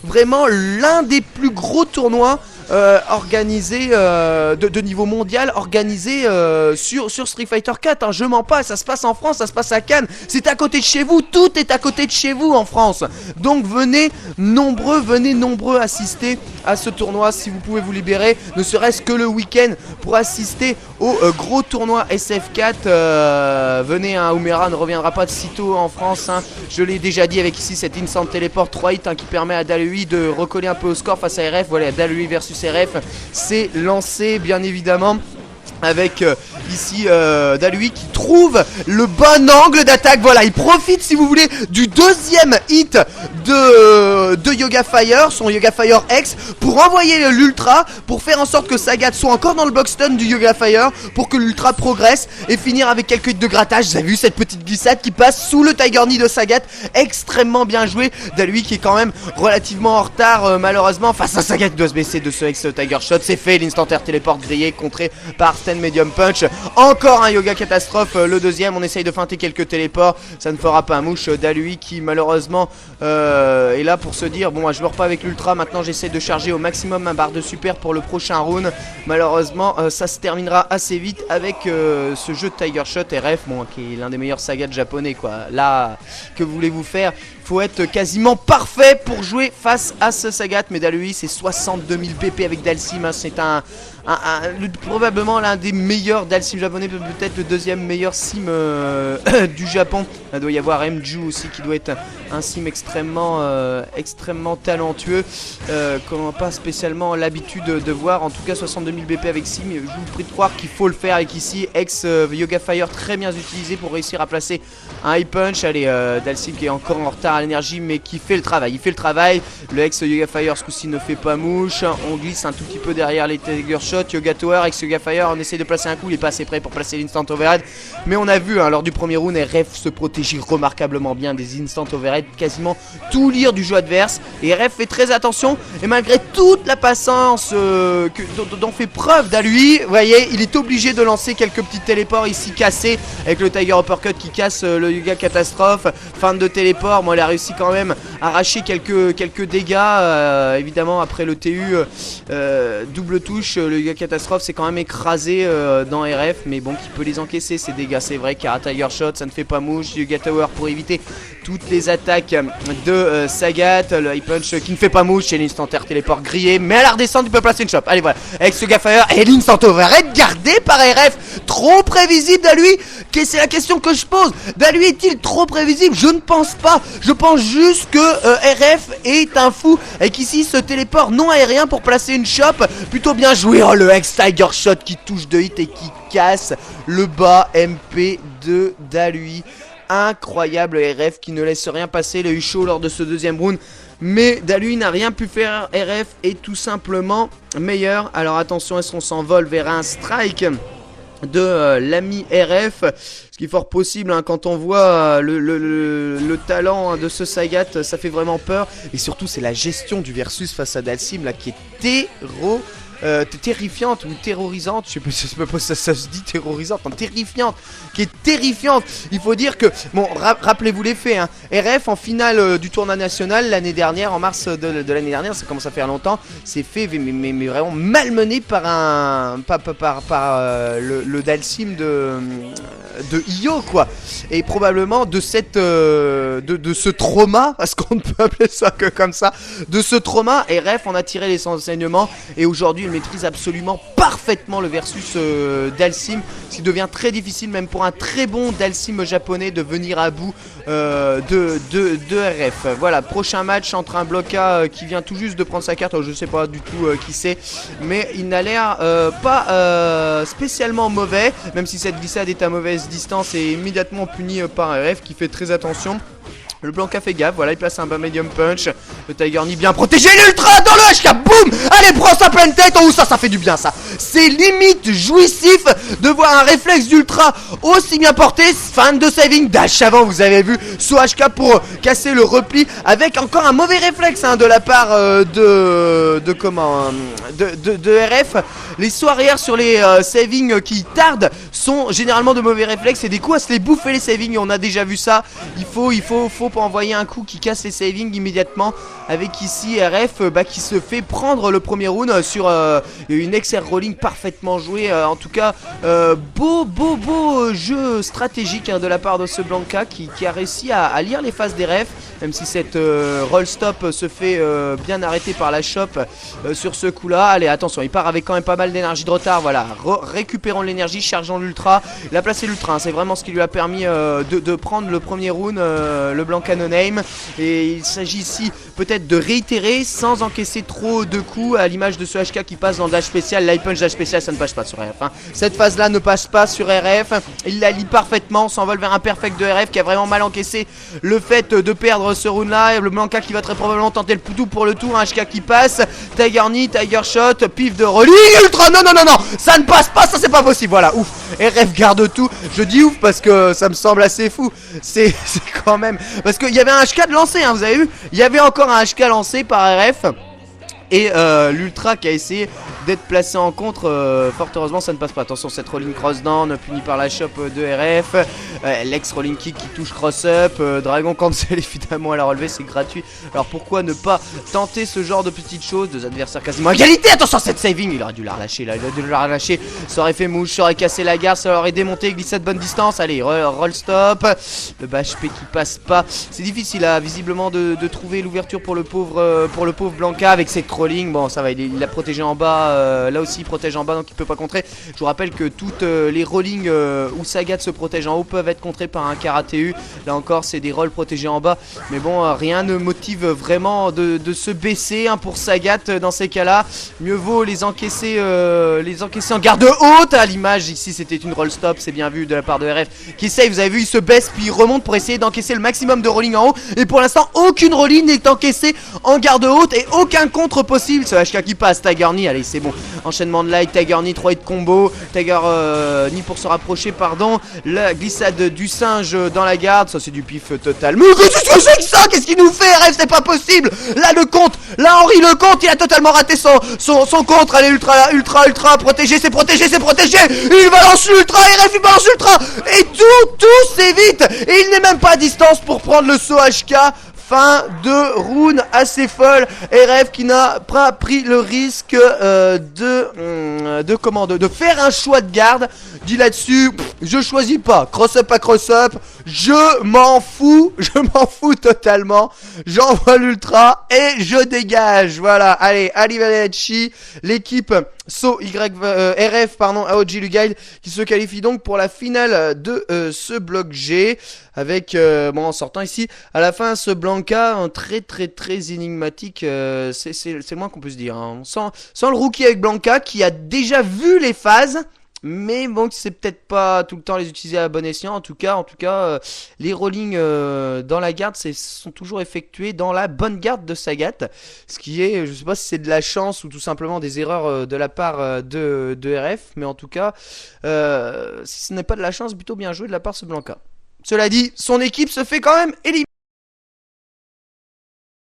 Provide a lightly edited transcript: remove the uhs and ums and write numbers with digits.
vraiment l'un des plus gros tournois organisé de niveau mondial, organisé sur Street Fighter 4, hein, je mens pas, ça se passe en France, ça se passe à Cannes, c'est à côté de chez vous, tout est à côté de chez vous en France. Donc venez nombreux assister à ce tournoi si vous pouvez vous libérer, ne serait-ce que le week-end pour assister au gros tournoi SF4. Venez, hein, Oumera ne reviendra pas de sitôt en France, hein. Je l'ai déjà dit avec ici cet instant téléport 3 hits, hein, qui permet à Dalui de recoller un peu au score face à RF. Voilà, Dalui versus RF, c'est lancé bien évidemment avec ici Dalui qui trouve le bon angle d'attaque. Voilà, il profite si vous voulez du deuxième hit de Yoga Fire, son Yoga Fire X, pour envoyer l'ultra, pour faire en sorte que Sagat soit encore dans le box stun du Yoga Fire, pour que l'ultra progresse et finir avec quelques hits de grattage. Vous avez vu cette petite glissade qui passe sous le Tiger Knee de Sagat, extrêmement bien joué. Dalui qui est quand même relativement en retard malheureusement face à Sagat, qui doit se baisser de ce X Tiger Shot. C'est fait, l'instant air téléport grillé, contré par Sten Medium Punch. Encore un Yoga Catastrophe, le deuxième. On essaye de feinter quelques téléports, ça ne fera pas un mouche. Dalui qui malheureusement est là pour se dire bon, je ne repars avec l'ultra, maintenant j'essaie de charger au maximum ma barre de super pour le prochain round. Malheureusement ça se terminera assez vite avec ce jeu de Tiger Shot. RF, bon, qui est l'un des meilleurs sagas japonais quoi. Là, que voulez-vous faire? Faut être quasiment parfait pour jouer face à ce Sagat. Mais Dalui, c'est 62 000 PP avec Dalsim, hein. C'est probablement l'un des meilleurs Dalsim japonais, peut-être le deuxième meilleur sim du Japon. Il doit y avoir Mju aussi qui doit être un sim extrêmement talentueux, qu'on n'a pas spécialement l'habitude de voir. En tout cas 62 000 BP avec sim, je vous prie de croire qu'il faut le faire avec ici ex Yoga Fire très bien utilisé pour réussir à placer un high punch. Allez, Dalsim qui est encore en retard à l'énergie mais qui fait le travail, le ex Yoga Fire ce coup-ci ne fait pas mouche. On glisse un tout petit peu derrière les Tiger Shot. Yoga Tower, ex Yoga Fire, on essaie de placer un coup, il est pas assez prêt pour placer l'instant overhead, mais on a vu hein, lors du premier round RF se protéger remarquablement bien des instant overhead, quasiment tout lire du jeu adverse, et RF fait très attention. Et malgré toute la patience dont fait preuve Dalui, vous voyez, il est obligé de lancer quelques petits téléports ici cassés avec le Tiger Uppercut qui casse le Yoga Catastrophe. Fin de téléport, moi il a réussi quand même à arracher quelques dégâts, évidemment après le TU double touche. Le Yoga Catastrophe c'est quand même écrasé dans RF, mais bon, qui peut les encaisser ces dégâts, c'est vrai. Car Tiger Shot ça ne fait pas mouche. Yoga Tower pour éviter toutes les attaques de Sagat. Le high punch qui ne fait pas mouche et l'instant air téléport grillé, mais à la redescente il peut placer une chop. Allez voilà, avec Yoga Fire et l'instant overhead gardé par RF. Trop prévisible Dalui, c'est la question que je pose. Dalui est-il trop prévisible? Je ne pense pas, je pense juste que RF est un fou et qu'ici ce téléport non aérien pour placer une chop plutôt bien joué. Oh, le ex Tiger Shot qui touche de hit et qui casse le bas MP de Dalui. Incroyable RF qui ne laisse rien passer. Il a eu chaud lors de ce deuxième round, mais Dalui n'a rien pu faire. RF est tout simplement meilleur. Alors attention, est-ce qu'on s'envole vers un strike de l'ami RF, ce qui est fort possible hein, quand on voit le talent hein, de ce Sagat, ça fait vraiment peur. Et surtout c'est la gestion du versus face à Dalsim là qui est terrifiante ou terrorisante, je sais pas si ça se dit terrorisante, non, terrifiante, qui est terrifiante. Il faut dire que, bon, rappelez-vous les faits, hein, RF en finale du tournoi national l'année dernière, en mars de l'année dernière, ça commence à faire longtemps, s'est fait mais vraiment malmené par le Dalsim de Io quoi. Et probablement de ce trauma, parce qu'on ne peut appeler ça que comme ça, de ce trauma, RF en a tiré les enseignements et aujourd'hui il maîtrise absolument parfaitement le versus Dalsim, ce qui devient très difficile même pour un très bon Dalsim japonais de venir à bout de RF. Voilà, prochain match entre un Bloca qui vient tout juste de prendre sa carte, je sais pas du tout qui c'est, mais il n'a l'air pas spécialement mauvais, même si cette glissade est à mauvaise distance et immédiatement punie par RF qui fait très attention. Le Blanca fait gaffe, voilà, il place un bas medium punch. Le Tiger Knee bien protégé, l'ultra dans le HK, boum. Allez, prends sa pleine tête. Oh, ça fait du bien, ça. C'est limite jouissif de voir un réflexe d'ultra aussi bien porté. Fan de saving, dash avant, vous avez vu, sous HK pour casser le repli. Avec encore un mauvais réflexe hein, de la part de RF. Les sauts arrière sur les savings qui tardent sont généralement de mauvais réflexes. Et des coups à se les bouffer les savings, on a déjà vu ça. Il faut pour envoyer un coup qui casse les savings immédiatement. Avec ici RF qui se fait prendre le premier round sur une XR rolling parfaitement jouée. En tout cas, beau jeu stratégique de la part de ce Blanka qui a réussi à lire les phases des RF. Même si cette roll stop se fait bien arrêter par la shop sur ce coup là. Allez, attention, il part avec quand même pas mal d'énergie de retard. Voilà, récupérons l'énergie, chargeons l'ultra. Il a placé l'ultra, c'est vraiment ce qui lui a permis de prendre le premier round, le Blanka no name. Et il s'agit ici peut-être de réitérer sans encaisser trop de coups, à l'image de ce HK qui passe dans le dash spécial. Light punch dash spécial, ça ne passe pas sur RF, hein. Cette phase là ne passe pas sur RF. Il la lit parfaitement, s'envole vers un perfect de RF qui a vraiment mal encaissé le fait de perdre ce round là. Le Blanka qui va très probablement tenter le poutou pour le tour, un HK qui passe, Tiger Knee, Tiger Shot, pif de rolling, ultra, non, ça ne passe pas, ça c'est pas possible, voilà, ouf, RF garde tout. Je dis ouf parce que ça me semble assez fou, c'est quand même, parce qu'il y avait un HK de lancé, hein, vous avez vu, il y avait encore un HK lancé par RF. Et l'ultra qui a essayé d'être placé en contre, fort heureusement ça ne passe pas. Attention, cette rolling cross down punie par la shop de RF, l'ex rolling kick qui touche cross up, dragon cancel évidemment à la relevé, c'est gratuit. Alors pourquoi ne pas tenter ce genre de petites choses, deux adversaires quasiment à égalité. Attention, cette saving, il aurait dû la relâcher là, il aurait dû la relâcher, ça aurait fait mouche, ça aurait cassé la garde, ça aurait démonté, glissade bonne distance. Allez, roll stop, le bash P qui passe pas, c'est difficile là, visiblement de trouver l'ouverture pour le pauvre Blanka avec cette rolling. Bon, ça va, il l'a protégé en bas, là aussi il protège en bas donc il peut pas contrer. Je vous rappelle que toutes les rollings où Sagat se protège en haut peuvent être contrées par un Karateru. Là encore c'est des rolls protégés en bas, mais bon, rien ne motive vraiment de se baisser, hein, pour Sagat dans ces cas là. Mieux vaut les encaisser en garde haute. À l'image ici c'était une roll stop, c'est bien vu de la part de RF qui essaye, vous avez vu, il se baisse puis il remonte pour essayer d'encaisser le maximum de rolling en haut. Et pour l'instant aucune rolling n'est encaissée en garde haute et aucun contre possible. Ce HK qui passe, Tiger Knee, allez c'est bon, enchaînement de light, Tiger Knee, 3 hits combo, Tiger Knee pour se rapprocher, pardon, la glissade du singe dans la garde, ça c'est du pif total. Mais qu'est-ce que c'est que ça? Qu'est-ce qu'il nous fait RF? C'est pas possible. Là le compte, là Henri le compte, il a totalement raté son contre. Allez, ultra, protégé, c'est protégé, il balance l'ultra, RF il balance l'ultra, et tout s'évite, et il n'est même pas à distance pour prendre le saut HK. Fin de round assez folle. RF qui n'a pas pris le risque de faire un choix de garde. Dit là-dessus, je choisis pas. Cross up à cross up. Je m'en fous totalement. J'envoie l'ultra et je dégage. Voilà, allez, arrivederci. L'équipe RF AOG Lugail qui se qualifie donc pour la finale de ce bloc G. Avec, bon, en sortant ici, à la fin, ce Blanka, un très énigmatique, c'est le moins qu'on peut se dire, hein. Sans le rookie avec Blanka, qui a déjà vu les phases, mais bon, c'est peut-être pas tout le temps les utiliser à bon escient. En tout cas, les rollings dans la garde sont toujours effectués dans la bonne garde de Sagat. Ce qui est, je sais pas si c'est de la chance ou tout simplement des erreurs de la part de RF, mais en tout cas, si ce n'est pas de la chance, plutôt bien joué de la part de ce Blanka. Cela dit, son équipe se fait quand même éliminer.